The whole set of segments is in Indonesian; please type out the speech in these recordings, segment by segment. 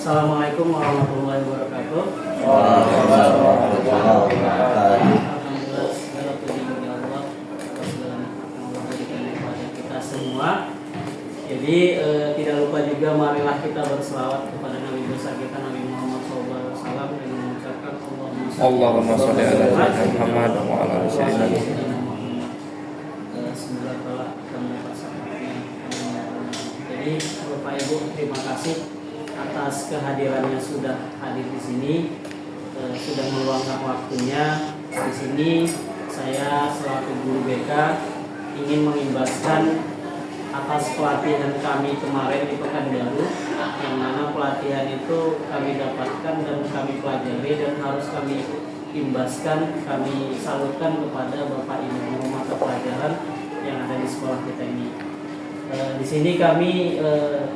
Assalamualaikum warahmatullahi wabarakatuh. Alhamdulillah, segala puji bagi Allah atas segala nikmat yang Allah berikan kepada kita semua. Jadi tidak lupa juga marilah kita berselawat kepada Nabi besar kita Nabi Muhammad SAW dengan mengucapkan Allahumma sholli ala sayyidina Muhammad wa ala ali sayyidina Muhammad. Semoga kelak kita mendapat syafaatnya. Jadi Bapak Ibu, terima kasih atas kehadirannya sudah hadir di sini, sudah meluangkan waktunya di sini. Saya selaku guru BK ingin mengimbaskan atas pelatihan kami kemarin di Pekanbaru, yang mana pelatihan itu kami dapatkan dan kami pelajari dan harus kami imbaskan, kami salurkan kepada Bapak Ibu guru mata pelajaran yang ada di sekolah kita ini. Di sini kami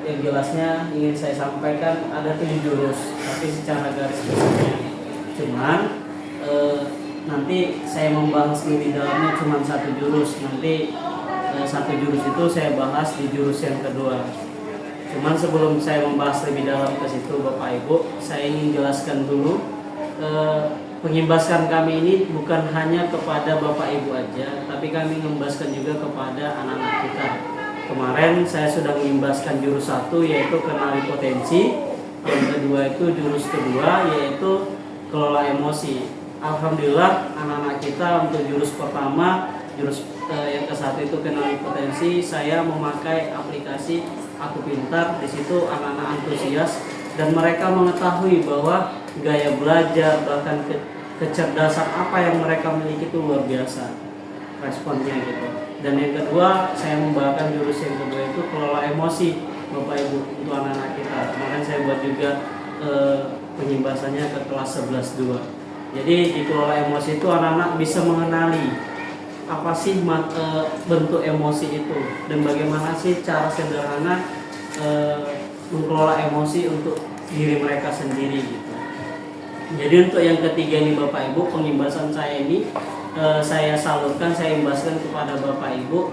yang jelasnya ingin saya sampaikan ada 7 jurus, tapi secara garis besarnya cuman nanti saya membahas lebih dalamnya cuma 1 jurus. Nanti 1 jurus itu saya bahas di jurus yang kedua. Cuman sebelum saya membahas lebih dalam ke situ Bapak Ibu, saya ingin jelaskan dulu pengimbaskan kami ini bukan hanya kepada Bapak Ibu aja, tapi kami mengimbaskan juga kepada anak-anak kita. Kemarin saya sudah mengimbaskan jurus 1 yaitu kenali potensi, yang kedua itu jurus kedua yaitu kelola emosi. Alhamdulillah anak-anak kita untuk jurus pertama, jurus yang ke-1 itu kenali potensi, saya memakai aplikasi Aku Pintar. Di situ anak-anak antusias dan mereka mengetahui bahwa gaya belajar bahkan kecerdasan apa yang mereka miliki itu luar biasa responnya gitu. Dan yang kedua saya membawakan jurus yang kedua itu kelola emosi Bapak Ibu untuk anak-anak kita. Kemarin saya buat juga penyimbasannya ke kelas 11-2. Jadi di kelola emosi itu anak-anak bisa mengenali apa sih bentuk emosi itu dan bagaimana sih cara sederhana mengelola emosi untuk diri mereka sendiri gitu. Jadi untuk yang ketiga ini Bapak Ibu, pengimbasan saya ini saya salurkan, saya imbaskan kepada Bapak Ibu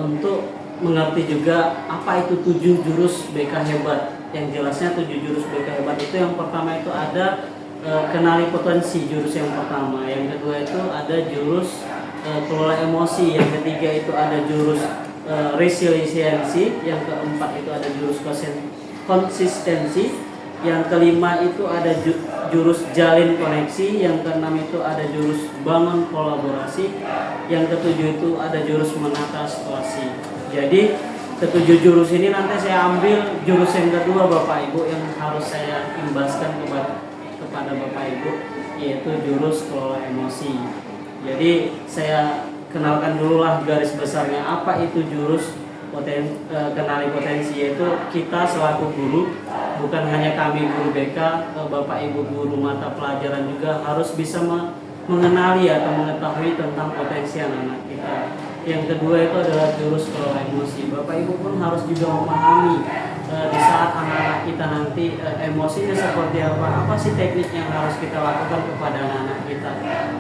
untuk mengerti juga apa itu 7 jurus BK hebat. Yang jelasnya 7 jurus BK hebat itu yang pertama itu ada kenali potensi, jurus yang pertama. Yang kedua itu ada jurus kelola emosi. Yang ketiga itu ada jurus resiliensi. Yang keempat itu ada jurus konsistensi. Yang kelima itu ada jurus jalin koneksi. Yang keenam itu ada jurus bangun kolaborasi. Yang ketujuh itu ada jurus menata situasi. Jadi ketujuh jurus ini nanti saya ambil jurus yang kedua Bapak Ibu yang harus saya imbaskan kepada Bapak Ibu, yaitu jurus kelola emosi. Jadi saya kenalkan dulu lah garis besarnya apa itu jurus kenali potensi, yaitu kita selaku guru, bukan hanya kami guru BK, Bapak Ibu guru mata pelajaran juga harus bisa mengenali atau mengetahui tentang potensi anak-anak kita. Yang kedua itu adalah jurus kelola emosi. Bapak Ibu pun harus juga memahami di saat anak-anak kita nanti emosinya seperti apa sih teknik yang harus kita lakukan kepada anak-anak kita,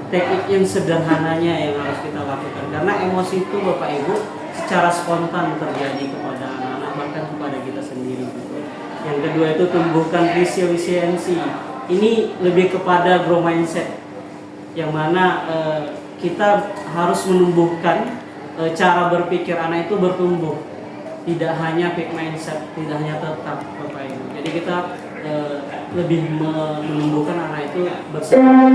teknik yang sederhananya yang harus kita lakukan, karena emosi itu Bapak Ibu secara spontan terjadi kepada anak-anak bahkan kepada kita sendiri gitu. Yang kedua itu tumbuhkan resiliensi. Ini lebih kepada grow mindset, yang mana kita harus menumbuhkan cara berpikir anak itu bertumbuh, tidak hanya fixed mindset, tidak hanya tetap Bapak Ibu. Jadi kita lebih menumbuhkan anak itu bersemangat.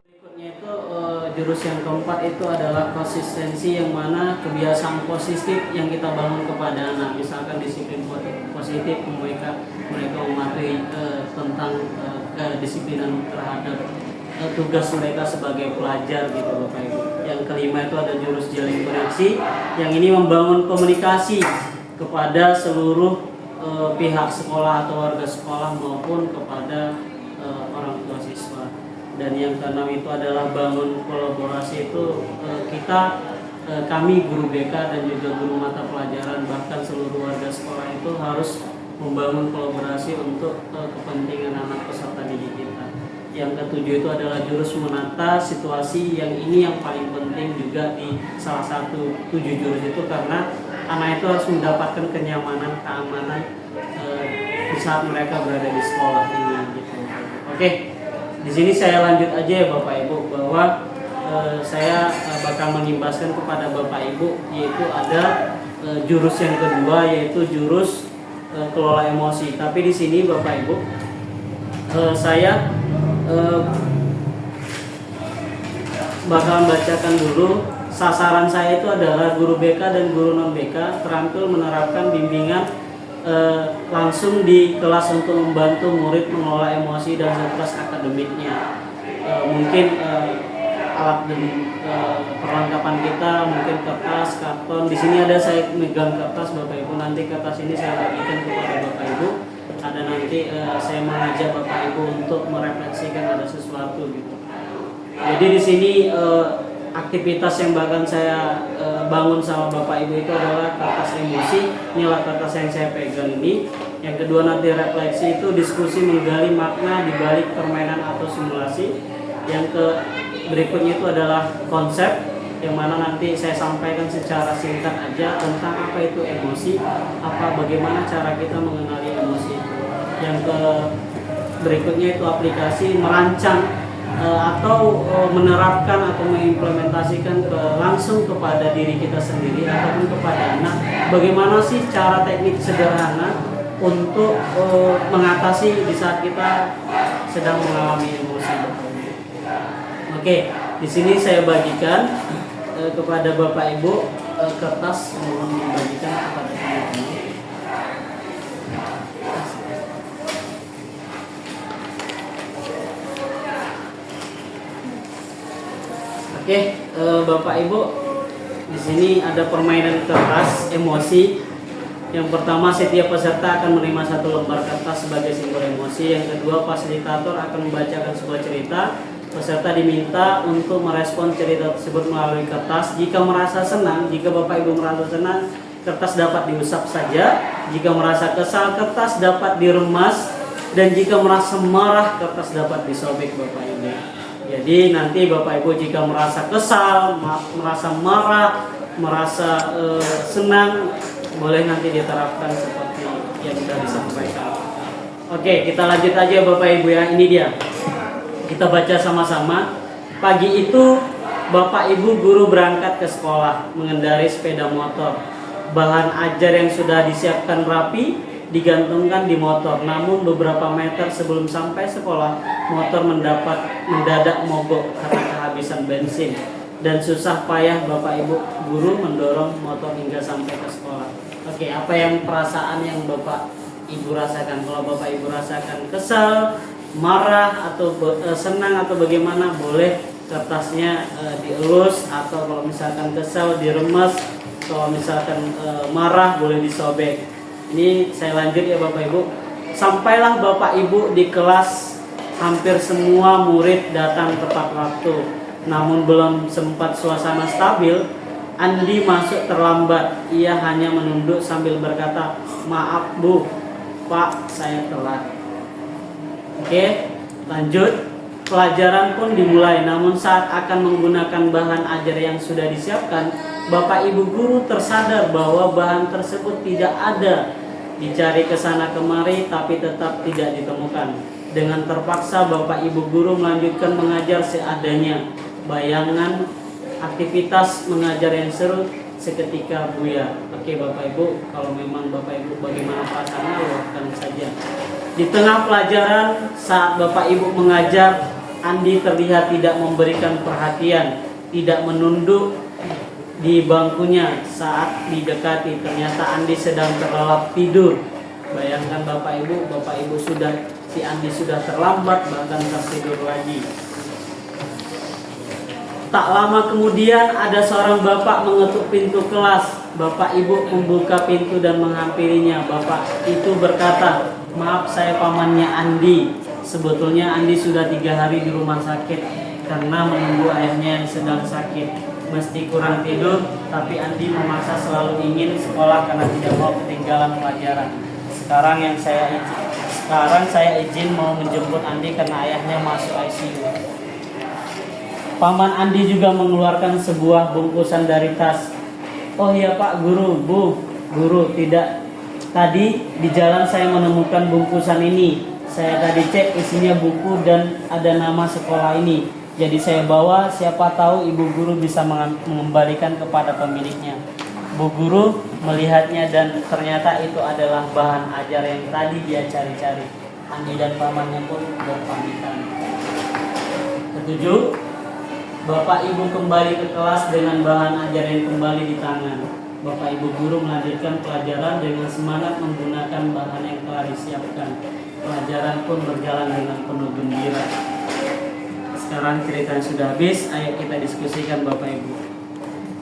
Berikutnya itu jurus yang keempat itu adalah konsistensi, yang mana kebiasaan positif yang kita bangun kepada anak, misalkan disiplin positif, mereka mematuhi tentang kedisiplinan terhadap tugas mereka sebagai pelajar gitu Bapak Ibu. Yang kelima itu ada jurus jalin koneksi, yang ini membangun komunikasi kepada seluruh pihak sekolah atau warga sekolah maupun kepada orang tua siswa. Dan yang keenam itu adalah bangun kolaborasi. Itu kami guru BK dan juga guru mata pelajaran bahkan seluruh warga sekolah itu harus membangun kolaborasi untuk kepentingan anak peserta didik kita. Yang ketujuh itu adalah jurus menata situasi, yang ini yang paling penting juga di salah satu 7 jurus itu, karena anak itu harus mendapatkan kenyamanan, keamanan di saat mereka berada di sekolah ini gitu. Oke, di sini saya lanjut aja ya Bapak Ibu, bahwa saya bakal mengimbaskan kepada Bapak Ibu, yaitu ada jurus yang kedua, yaitu jurus kelola emosi. Tapi di sini Bapak Ibu, saya bakal bacakan dulu. Sasaran saya itu adalah guru BK dan guru non BK terampil menerapkan bimbingan langsung di kelas untuk membantu murid mengelola emosi dan stres akademiknya. Mungkin alat dan perlengkapan kita, mungkin kertas, karton. Di sini ada saya megang kertas Bapak Ibu. Nanti kertas ini saya bagikan kepada Bapak Ibu. Ada nanti saya mengajak Bapak Ibu untuk merefleksikan ada sesuatu gitu. Jadi di sini aktivitas yang bahkan saya bangun sama Bapak Ibu itu adalah kertas emosi. Inilah kertas yang saya pegang ini. Yang kedua nanti refleksi itu diskusi menggali makna di balik permainan atau simulasi. Yang berikutnya itu adalah konsep, yang mana nanti saya sampaikan secara singkat aja tentang apa itu emosi, bagaimana cara kita mengenali emosi. Yang berikutnya itu aplikasi merancang atau menerapkan atau mengimplementasikan langsung kepada diri kita sendiri ataupun kepada anak. Bagaimana sih cara teknik sederhana untuk mengatasi di saat kita sedang mengalami emosi. Oke, di sini saya bagikan kepada Bapak Ibu kertas, mohon dibagikan kepada teman-teman. Oke, Bapak Ibu, di sini ada permainan kertas emosi. Yang pertama, setiap peserta akan menerima satu lembar kertas sebagai simbol emosi. Yang kedua, fasilitator akan membacakan sebuah cerita. Peserta diminta untuk merespon cerita tersebut melalui kertas. Jika merasa senang, jika Bapak Ibu merasa senang, kertas dapat diusap saja. Jika merasa kesal, kertas dapat diremas. Dan jika merasa marah, kertas dapat disobek Bapak Ibu. Jadi nanti Bapak Ibu jika merasa kesal, merasa marah, merasa senang, boleh nanti diterapkan seperti yang sudah disampaikan. Oke, kita lanjut aja Bapak Ibu ya. Ini dia. Kita baca sama-sama. Pagi itu Bapak Ibu guru berangkat ke sekolah mengendarai sepeda motor. Bahan ajar yang sudah disiapkan rapi digantungkan di motor. Namun beberapa meter sebelum sampai sekolah, motor mendadak mogok karena kehabisan bensin. Dan susah payah Bapak Ibu guru mendorong motor hingga sampai ke sekolah. Oke, apa yang perasaan yang Bapak Ibu rasakan? Kalau Bapak Ibu rasakan kesal, marah, atau senang atau bagaimana, boleh kertasnya dielus, atau kalau misalkan kesal diremes, kalau misalkan marah boleh disobek. Ini saya lanjut ya Bapak Ibu. Sampailah Bapak Ibu di kelas, hampir semua murid datang tepat waktu. Namun belum sempat suasana stabil, Andi masuk terlambat. Ia hanya menunduk sambil berkata, "Maaf Bu, Pak, saya telat." Oke, lanjut. Pelajaran pun dimulai. Namun saat akan menggunakan bahan ajar yang sudah disiapkan, Bapak Ibu guru tersadar bahwa bahan tersebut tidak ada. Dicari ke sana kemari tapi tetap tidak ditemukan. Dengan terpaksa Bapak Ibu guru melanjutkan mengajar seadanya. Bayangan aktivitas mengajar yang seru seketika buyar. Oke Bapak Ibu, kalau memang Bapak Ibu bagaimana perasaannya, luapkan saja. Di tengah pelajaran saat Bapak Ibu mengajar, Andi terlihat tidak memberikan perhatian, tidak menunduk di bangkunya. Saat didekati, ternyata Andi sedang terlelap tidur. Bayangkan Bapak Ibu si Andi sudah terlambat bahkan tertidur lagi. Tak lama kemudian ada seorang bapak mengetuk pintu kelas. Bapak Ibu membuka pintu dan menghampirinya. Bapak itu berkata, "Maaf, saya pamannya Andi. Sebetulnya Andi sudah 3 hari di rumah sakit karena menunggu ayahnya yang sedang sakit. Mesti kurang tidur, tapi Andi memaksa selalu ingin sekolah karena tidak mau ketinggalan pelajaran. Sekarang saya izin mau menjemput Andi karena ayahnya masuk ICU." Paman Andi juga mengeluarkan sebuah bungkusan dari tas. "Oh iya Pak Guru, Bu Guru, tidak tadi di jalan saya menemukan bungkusan ini. Saya tadi cek isinya buku dan ada nama sekolah ini. Jadi saya bawa, siapa tahu ibu guru bisa mengembalikan kepada pemiliknya. Bu guru melihatnya dan ternyata itu adalah bahan ajar yang tadi dia cari-cari. Andi dan pamannya pun berpamitan. Ketujuh, Bapak Ibu kembali ke kelas dengan bahan ajar yang kembali di tangan. Bapak Ibu guru melanjutkan pelajaran dengan semangat menggunakan bahan yang telah disiapkan. Pelajaran pun berjalan dengan penuh gembira. Sekarang cerita sudah habis, ayo kita diskusikan Bapak Ibu.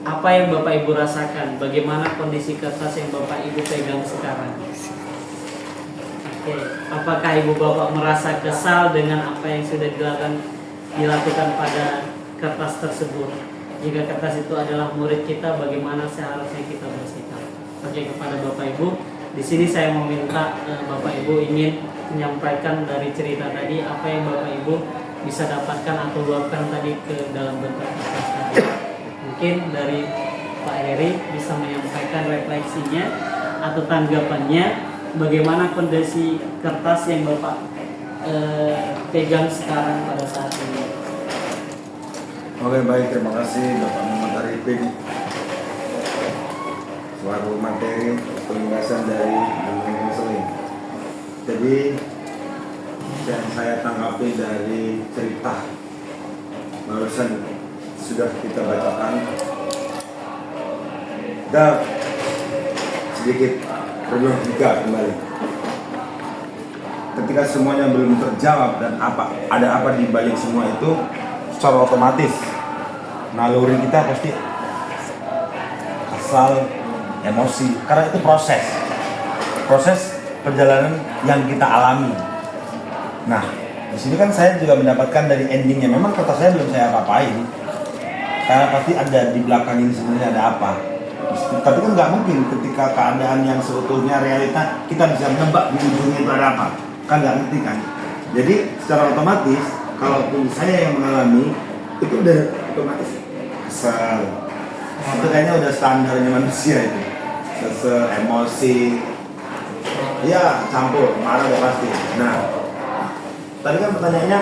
Apa yang Bapak Ibu rasakan? Bagaimana kondisi kertas yang Bapak Ibu pegang sekarang? Oke, apakah Ibu Bapak merasa kesal dengan apa yang sudah dilakukan pada kertas tersebut? Jika kertas itu adalah murid kita, bagaimana seharusnya kita bersikap? Oke, kepada Bapak Ibu, di sini saya meminta Bapak Ibu ingin menyampaikan dari cerita tadi apa yang Bapak Ibu bisa dapatkan atau luapkan tadi ke dalam bentuk kertas tadi. Mungkin dari Pak Heri bisa menyampaikan refleksinya atau tanggapannya bagaimana kondisi kertas yang Bapak pegang sekarang pada saat ini. Oke, baik, terima kasih Bapak Muhammad Arifin selaku materi penjelasan dari bimbingan konseling. Jadi yang saya tanggapi dari cerita barusan sudah kita bacakan, dan sedikit berlogika kembali. Ketika semuanya belum terjawab dan ada apa di balik semua itu, secara otomatis naluri kita pasti asal emosi, karena itu proses perjalanan yang kita alami. Nah, di sini kan saya juga mendapatkan dari endingnya. Memang kertas saya belum saya apa-apain, karena pasti ada di belakang ini sebenarnya ada apa. Tapi kan nggak mungkin ketika keadaan yang seutuhnya realita kita bisa menebak di ujungnya itu ada apa, kan nggak ngerti kan. Jadi secara otomatis kalaupun saya yang mengalami itu udah otomatis kesal. Itu kayaknya udah standarnya manusia itu. Kesel, emosi, ya campur, marah udah pasti. Nah, tadi kan pertanyaannya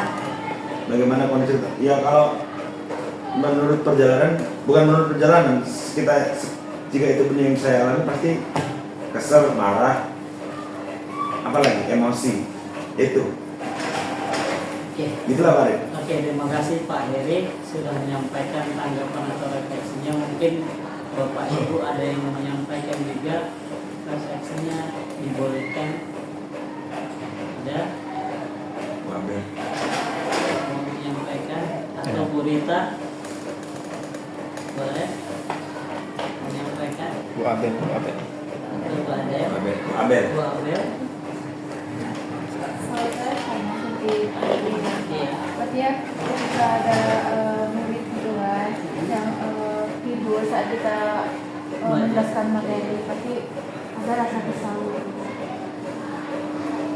bagaimana kondisi itu? Ya kalau menurut perjalanan, bukan menurut perjalanan, jika itu benar yang saya alami pasti kesel, marah, apalagi emosi itu. Oke. Itulah Pak Rik. Oke, terima kasih Pak Heri sudah menyampaikan tanggapan atau refleksinya. Mungkin Bapak Ibu ada yang mau menyampaikan juga refleksinya, dibolehkan. Ada? Wabe. Mau menyampaikan atau Bu Rita? Boleh menyampaikan? Bu Abel. Atau Bu Adel? Abel. Bu Abel? Kalau saya sama seperti Pak Edi nanti, berarti ya ketika ada murid gitu kan yang tidur saat kita menjelaskan materi, pasti ada rasa kesal.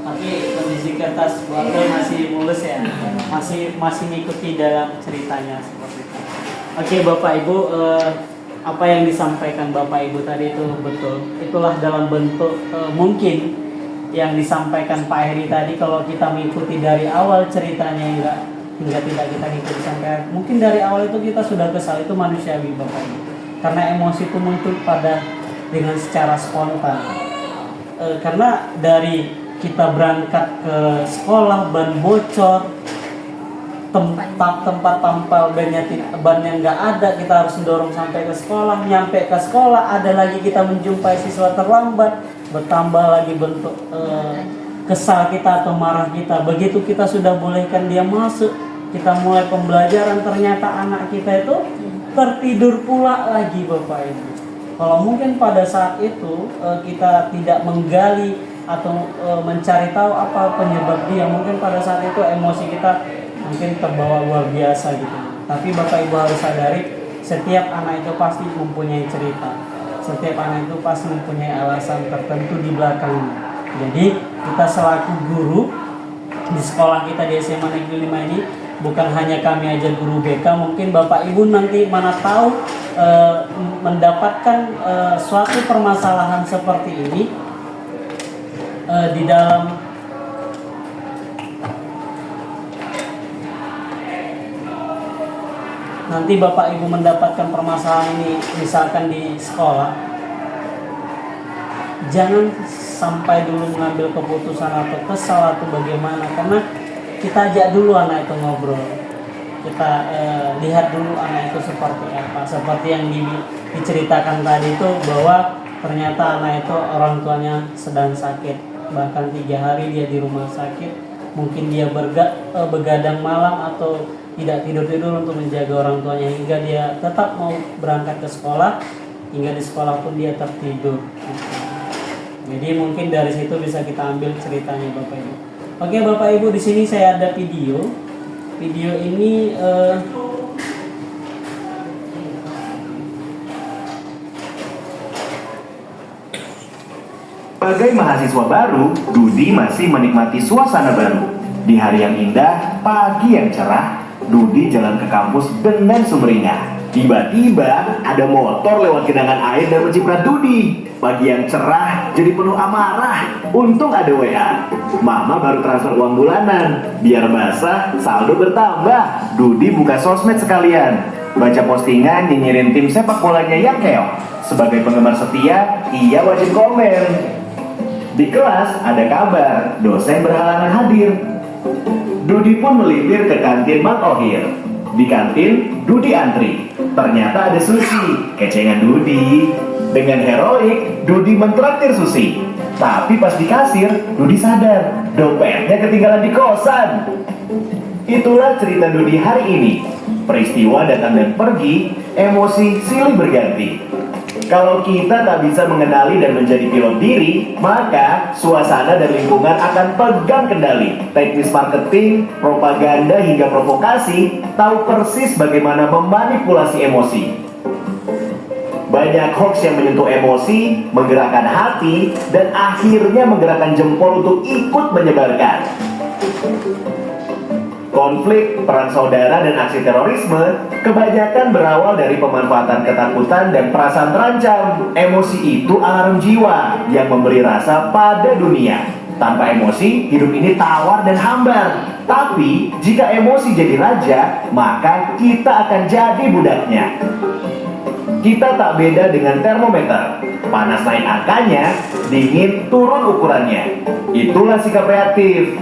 Tapi kondisi kertas Bu Abel masih mulus ya, masih mengikuti dalam ceritanya seperti itu. Oke Bapak Ibu, apa yang disampaikan Bapak Ibu tadi itu betul. Itulah dalam bentuk mungkin yang disampaikan Pak Heri tadi. Kalau kita mengikuti dari awal ceritanya hingga tidak kita ikuti sampai mungkin dari awal itu kita sudah kesal, itu manusiawi Bapak Ibu. Karena emosi itu muncul dengan secara spontan. Karena dari kita berangkat ke sekolah ban bocor, tempat tampal bannya nggak ada, kita harus mendorong sampai ke sekolah. Nyampe ke sekolah ada lagi kita menjumpai siswa terlambat, bertambah lagi bentuk kesal kita atau marah kita. Begitu kita sudah bolehkan dia masuk, kita mulai pembelajaran, ternyata anak kita itu tertidur pula lagi Bapak Ibu. Kalau mungkin pada saat itu kita tidak menggali atau mencari tahu apa penyebab dia, mungkin pada saat itu emosi kita mungkin terbawa luar biasa gitu. Tapi Bapak Ibu harus sadari, setiap anak itu pasti mempunyai cerita. Setiap anak itu pasti mempunyai alasan tertentu di belakangnya. Jadi kita selaku guru di sekolah kita di SMA Negeri 5 ini, bukan hanya kami aja guru BK, mungkin Bapak Ibu nanti mana tahu mendapatkan suatu permasalahan seperti ini, di dalam nanti Bapak Ibu mendapatkan permasalahan ini misalkan di sekolah, jangan sampai dulu mengambil keputusan atau kesal atau bagaimana, karena kita ajak dulu anak itu ngobrol, kita lihat dulu anak itu seperti apa, seperti yang diceritakan tadi itu bahwa ternyata anak itu orang tuanya sedang sakit, bahkan 3 hari dia di rumah sakit, mungkin dia begadang malam atau tidak tidur untuk menjaga orang tuanya hingga dia tetap mau berangkat ke sekolah, hingga di sekolah pun dia tertidur. Jadi mungkin dari situ bisa kita ambil ceritanya Bapak Ibu. Oke Bapak Ibu, di sini saya ada video. Video ini sebagai mahasiswa baru, Dudi masih menikmati suasana baru. Di hari yang indah, pagi yang cerah, Dudi jalan ke kampus dengan sumringah. Tiba-tiba ada motor lewat genangan air dan menciprat Dudi. Pagi yang cerah jadi penuh amarah. Untung ada WA. Mama baru transfer uang bulanan. Biar basah, saldo bertambah. Dudi buka sosmed sekalian. Baca postingan nyinyirin tim sepak bolanya yang keok. Sebagai penggemar setia, ia wajib komen. Di kelas ada kabar, dosen berhalangan hadir. Dudi pun melipir ke kantin Mang Ohir. Di kantin, Dudi antri. Ternyata ada Susi, kecengan Dudi. Dengan heroik, Dudi mentraktir Susi. Tapi pas di kasir, Dudi sadar dompetnya ketinggalan di kosan. Itulah cerita Dudi hari ini. Peristiwa datang dan pergi, emosi silih berganti. Kalau kita tak bisa mengenali dan menjadi pilot diri, maka suasana dan lingkungan akan pegang kendali. Teknis marketing, propaganda hingga provokasi tahu persis bagaimana memanipulasi emosi. Banyak hoax yang menyentuh emosi, menggerakkan hati, dan akhirnya menggerakkan jempol untuk ikut menyebarkan. Konflik, perang saudara, dan aksi terorisme kebanyakan berawal dari pemanfaatan ketakutan dan perasaan terancam. Emosi itu alarm jiwa yang memberi rasa pada dunia. Tanpa emosi, hidup ini tawar dan hambar. Tapi, jika emosi jadi raja, maka kita akan jadi budaknya. Kita tak beda dengan termometer. Panas naik angkanya, dingin turun ukurannya. Itulah sikap reaktif.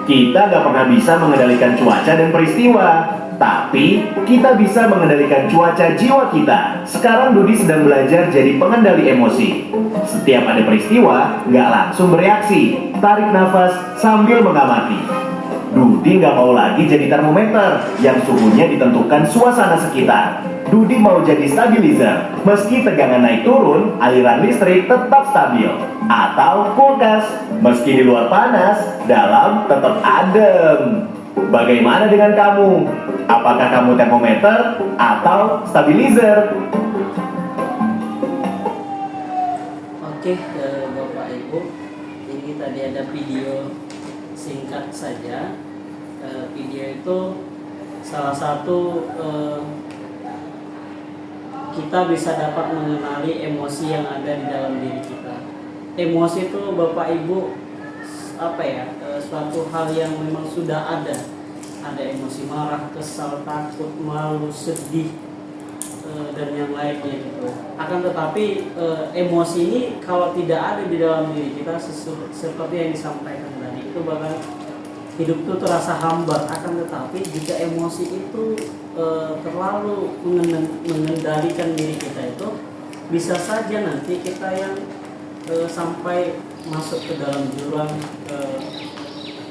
Kita gak pernah bisa mengendalikan cuaca dan peristiwa, tapi kita bisa mengendalikan cuaca jiwa kita. Sekarang Dudi sedang belajar jadi pengendali emosi. Setiap ada peristiwa, gak langsung bereaksi. Tarik nafas sambil mengamati. Dudi gak mau lagi jadi termometer yang suhunya ditentukan suasana sekitar. Dudi mau jadi stabilizer. Meski tegangan naik turun, aliran listrik tetap stabil. Atau kulkas, meski di luar panas, dalam tetap adem. Bagaimana dengan kamu? Apakah kamu termometer atau stabilizer? Oke, Bapak Ibu, ini tadi ada video singkat saja. Video itu salah satu kita bisa dapat mengenali emosi yang ada di dalam diri kita. Emosi itu Bapak Ibu suatu hal yang memang sudah ada. Ada emosi marah, kesal, takut, malu, sedih, dan yang lainnya gitu. Akan tetapi emosi ini kalau tidak ada di dalam diri kita seperti yang disampaikan tadi, itu bahkan hidup itu terasa hambar. Akan tetapi jika emosi itu terlalu mengendalikan diri kita, itu bisa saja nanti kita yang sampai masuk ke dalam jurang,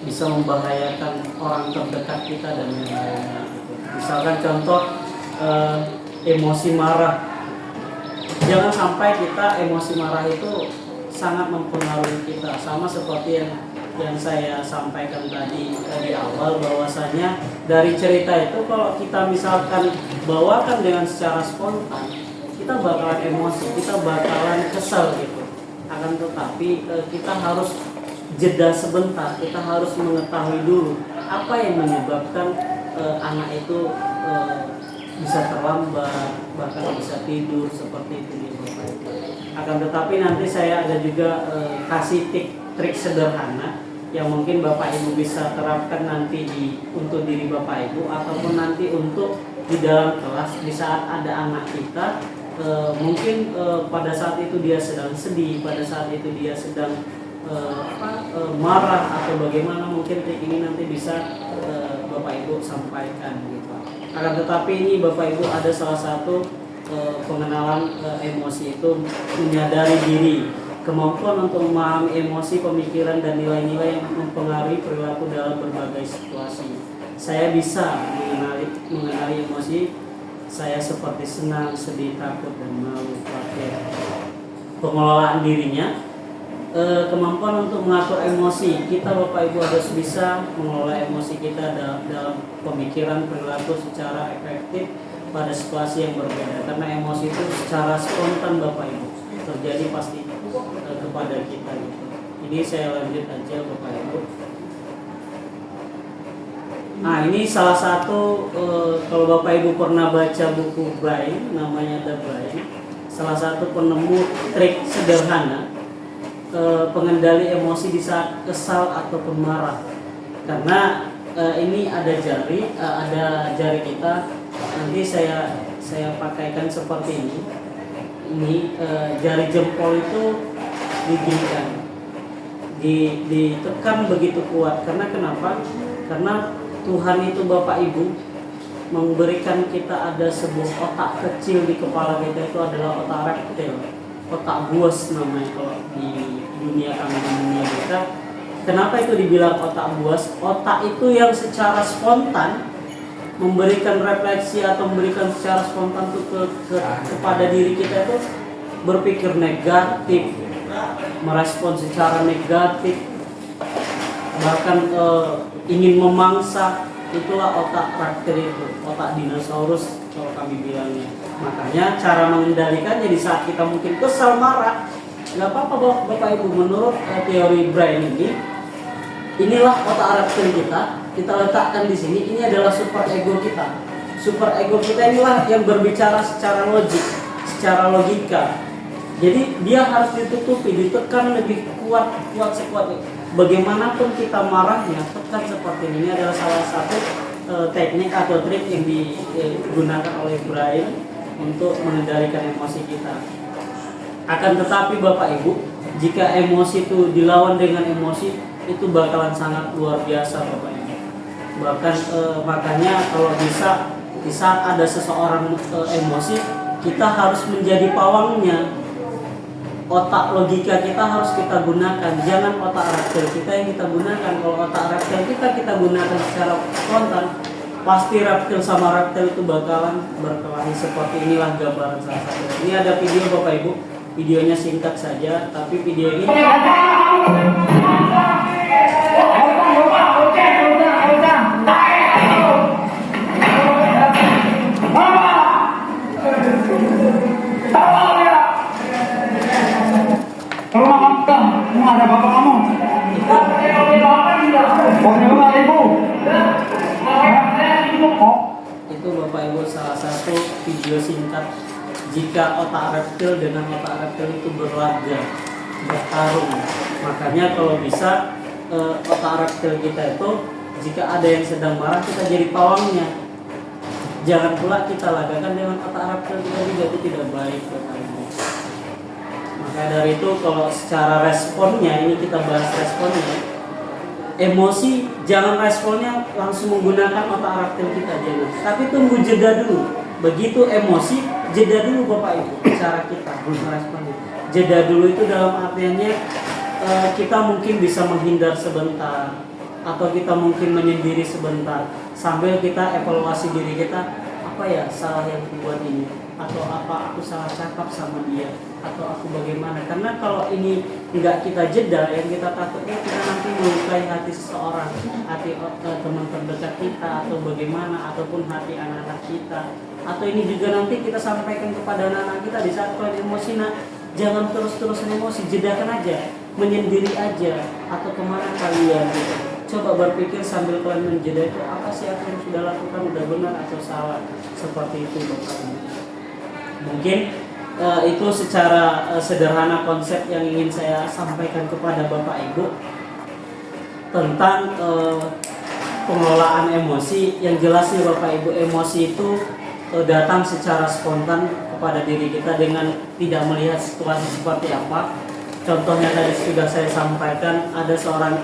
bisa membahayakan orang terdekat kita dan yang lainnya gitu. Misalkan contoh emosi marah, jangan sampai kita emosi marah itu sangat mempengaruhi kita, sama seperti yang saya sampaikan tadi di awal, bahwasanya dari cerita itu kalau kita misalkan bawakan dengan secara spontan, kita bakalan emosi, kita bakalan kesal gitu. Akan tetapi kita harus jeda sebentar, kita harus mengetahui dulu apa yang menyebabkan anak itu bisa terlambat, bahkan bisa tidur seperti itu di Bapak Ibu. Akan tetapi nanti saya ada juga kasih tip trik sederhana yang mungkin Bapak Ibu bisa terapkan nanti untuk diri Bapak Ibu ataupun nanti untuk di dalam kelas di saat ada anak kita mungkin pada saat itu dia sedang sedih, pada saat itu dia sedang marah atau bagaimana, mungkin trik ini nanti bisa Bapak Ibu sampaikan gitu. Akan tetapi ini Bapak Ibu ada salah satu pengenalan emosi itu menyadari diri, kemampuan untuk memahami emosi, pemikiran dan nilai-nilai yang mempengaruhi perilaku dalam berbagai situasi. Saya bisa mengenali emosi saya seperti senang, sedih, takut dan malu, khawatir. Pengelolaan dirinya, kemampuan untuk mengatur emosi. Kita Bapak Ibu harus bisa mengelola emosi kita dalam pemikiran, perilaku secara efektif pada situasi yang berbeda. Karena emosi itu secara spontan Bapak Ibu terjadi pasti kepada kita gitu. Ini saya lanjut aja Bapak Ibu. Nah ini salah satu kalau Bapak Ibu pernah baca buku Brain, namanya The Brain, salah satu penemu trik sederhana pengendali emosi di saat kesal ataupun marah. Karena ini ada jari kita. Nanti saya pakaikan seperti ini. Ini jari jempol itu diginikan, ditekan begitu kuat. Karena kenapa? Karena Tuhan itu Bapak Ibu memberikan kita ada sebuah otak kecil di kepala kita, itu adalah otak reptil, otak buas namanya kalau di dunia kami, di dunia kita. Kenapa itu dibilang otak buas? Otak itu yang secara spontan memberikan refleksi atau memberikan secara spontan tuh kepada diri kita itu berpikir negatif, merespon secara negatif, bahkan ingin memangsa. Itulah otak reptil itu, otak dinosaurus kalau kami bilangnya. Makanya cara mengendalikannya di saat kita mungkin kesal, marah, nggak apa-apa Bapak Ibu. Menurut teori Brain inilah otak reptil kita letakkan di sini. Ini adalah super ego kita. Super ego kita inilah yang berbicara secara logik, secara logika. Jadi dia harus ditutupi, ditekan lebih kuat sekuat. Bagaimanapun kita marahnya, tekan seperti ini. Ini adalah salah satu teknik atau trik yang digunakan oleh Brain untuk mengendalikan emosi kita. Akan tetapi Bapak Ibu, jika emosi itu dilawan dengan emosi, itu bakalan sangat luar biasa Bapak Ibu. Bahkan makanya kalau bisa di saat ada seseorang emosi, kita harus menjadi pawangnya. Otak logika kita harus kita gunakan, jangan otak reptil kita yang kita gunakan. Kalau otak reptil kita gunakan secara spontan, pasti reptil sama reptil itu bakalan berkelahi. Seperti inilah gambaran salah satu. Ini ada video Bapak Ibu, videonya singkat saja, tapi video ini ada bapak kamu. itu Bapak Ibu salah satu video singkat jika otak reptil dengan otak reptil itu berlaga, bertarung. Makanya kalau bisa otak reptil kita itu jika ada yang sedang marah kita jadi pawangnya. Jangan pula kita lagakan dengan otak reptil kita juga, itu tidak baik Bapak Ibu. Maka dari itu kalau secara responnya, ini kita bahas responnya. Emosi jangan responnya langsung menggunakan otak reptil kita, jangan. Tapi tunggu jeda dulu. Begitu emosi, jeda dulu Bapak Ibu. Cara kita meresponnya. Jeda dulu itu dalam artiannya kita mungkin bisa menghindar sebentar, atau kita mungkin menyendiri sebentar sambil kita evaluasi diri kita, apa ya salah yang dibuat ini, atau apa aku salah cakap sama dia, atau aku bagaimana. Karena kalau ini enggak kita jeda, yang kita takutnya kita nanti melukai hati seseorang, hati teman terdekat kita, atau bagaimana, ataupun hati anak-anak kita. Atau ini juga nanti kita sampaikan kepada anak-anak kita di saat kalian emosi. Nah, jangan terus-terusan emosi, jedakan aja, menyendiri aja, atau kemana kalian gitu. Coba berpikir sambil kalian menjeda itu, apa sih aku yang sudah lakukan, udah benar atau salah. Seperti itu Bapak Ibu. Mungkin itu secara sederhana konsep yang ingin saya sampaikan kepada Bapak Ibu tentang pengelolaan emosi. Yang jelasnya Bapak Ibu, emosi itu datang secara spontan kepada diri kita dengan tidak melihat situasi seperti apa. Contohnya tadi sudah saya sampaikan, ada seorang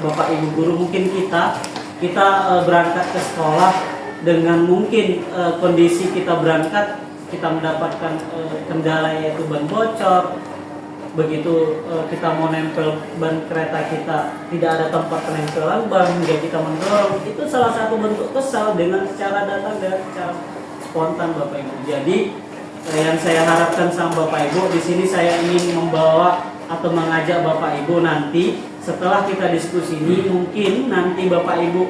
Bapak Ibu guru, mungkin kita berangkat ke sekolah dengan mungkin kondisi kita berangkat, kita mendapatkan kendala yaitu ban bocor. Begitu kita mau nempel ban kereta kita tidak ada tempat penempelan ban hingga kita mendorong, itu salah satu bentuk kesal dengan cara datang dan cara spontan Bapak Ibu. Jadi yang saya harapkan sama Bapak Ibu di sini, saya ingin membawa atau mengajak Bapak Ibu nanti setelah kita diskusi ini, mungkin nanti Bapak Ibu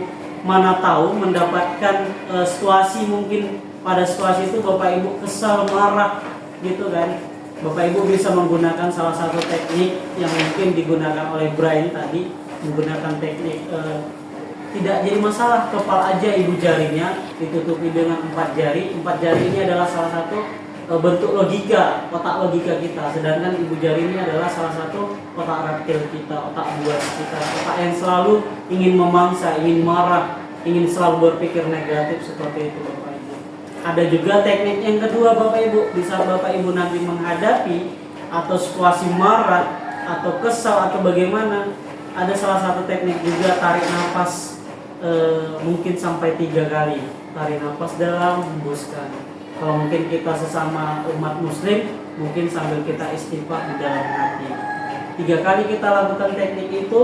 mana tahu mendapatkan situasi, mungkin pada situasi itu Bapak Ibu kesal, marah gitu kan. Bapak Ibu bisa menggunakan salah satu teknik yang mungkin digunakan oleh Brian tadi, menggunakan teknik tidak jadi masalah, kepal aja ibu jarinya ditutupi dengan 4 jari. 4 jari ini adalah salah satu bentuk logika, otak logika kita. Sedangkan ibu jari ini adalah salah satu otak reptil kita, otak buas kita, otak yang selalu ingin memangsa, ingin marah, ingin selalu berpikir negatif, seperti itu Bapak Ibu. Ada juga teknik yang kedua Bapak Ibu, bisa Bapak Ibu nanti menghadapi atau situasi marah atau kesal atau bagaimana, ada salah satu teknik juga, tarik nafas mungkin sampai 3 kali. Tarik nafas dalam, hembuskan. Kalau mungkin kita sesama umat muslim, mungkin sambil kita istighfar di dalam hati. 3 kali kita lakukan teknik itu,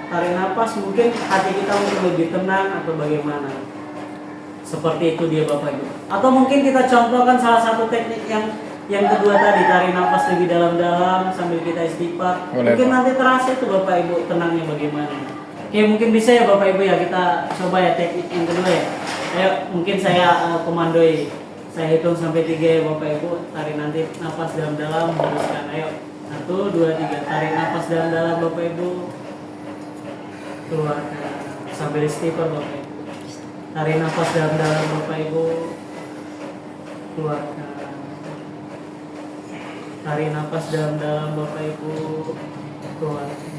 tarik nafas, mungkin hati kita mungkin lebih tenang atau bagaimana. Seperti itu dia Bapak Ibu. Atau mungkin kita contohkan salah satu teknik yang kedua tadi, tarik nafas lebih dalam-dalam sambil kita istighfar. Boleh, Mungkin Pak. nanti terasa itu Bapak Ibu tenangnya bagaimana. Oke, mungkin bisa ya Bapak Ibu ya, kita coba ya teknik yang kedua ya. Ayo, mungkin saya komandoi. Saya hitung sampai 3 ya Bapak Ibu. Tarik nanti nafas dalam-dalam, hembuskan. Ayo, 1, 2, 3. Tarik nafas dalam-dalam Bapak Ibu. Keluarkan sambil istighfar Bapak Ibu. Tarik nafas dalam-dalam Bapak Ibu. Keluarkan. Tarik nafas dalam-dalam Bapak Ibu. Keluarkan.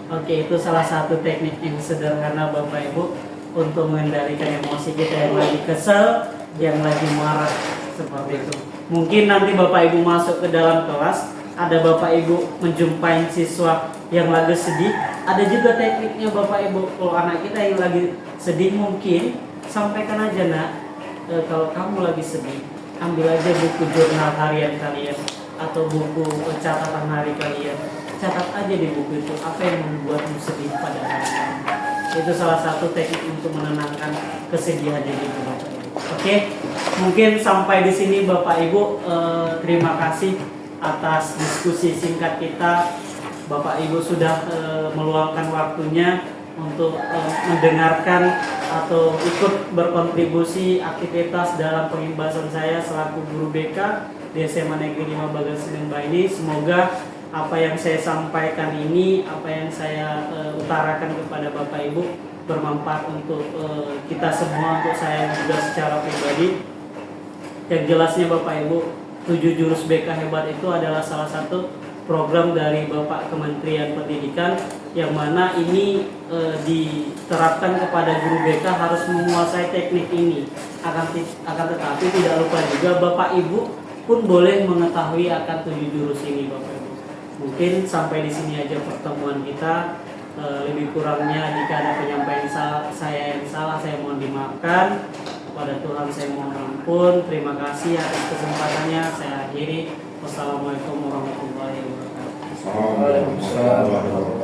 Oke, itu salah satu teknik yang sederhana Bapak Ibu untuk mengendalikan emosi kita yang lagi kesel, yang lagi marah, seperti itu. Mungkin nanti Bapak Ibu masuk ke dalam kelas, ada Bapak Ibu menjumpai siswa yang lagi sedih, ada juga tekniknya Bapak Ibu. Kalau anak kita yang lagi sedih, mungkin sampaikan aja, nak, kalau kamu lagi sedih, ambil aja buku jurnal harian kalian atau buku catatan hari kalian. Catat aja di buku itu apa yang membuatmu sedih pada hari ini. Itu salah satu teknik untuk menenangkan kesedihannya gitu Bapak Ibu. Oke, mungkin sampai di sini Bapak Ibu. Terima kasih atas diskusi singkat kita. Bapak Ibu sudah meluangkan waktunya untuk mendengarkan atau ikut berkontribusi aktivitas dalam pengimbasan saya selaku guru BK di SMA Negeri 5 Bagan Senimba ini. Semoga apa yang saya sampaikan ini, apa yang saya utarakan kepada Bapak Ibu bermanfaat untuk kita semua, untuk saya juga secara pribadi. Yang jelasnya Bapak Ibu, 7 jurus BK hebat itu adalah salah satu program dari Bapak Kementerian Pendidikan, yang mana ini diterapkan kepada guru BK harus menguasai teknik ini. Akan tetapi tidak lupa juga Bapak Ibu pun boleh mengetahui akan 7 jurus ini Bapak Ibu. Mungkin sampai di sini aja pertemuan kita. Lebih kurangnya jika ada penyampaian saya yang salah, saya mohon dimaafkan. Kepada Tuhan saya mohon ampun. Terima kasih atas kesempatannya. Saya akhiri. Wassalamualaikum warahmatullahi wabarakatuh. Waalaikumsalam.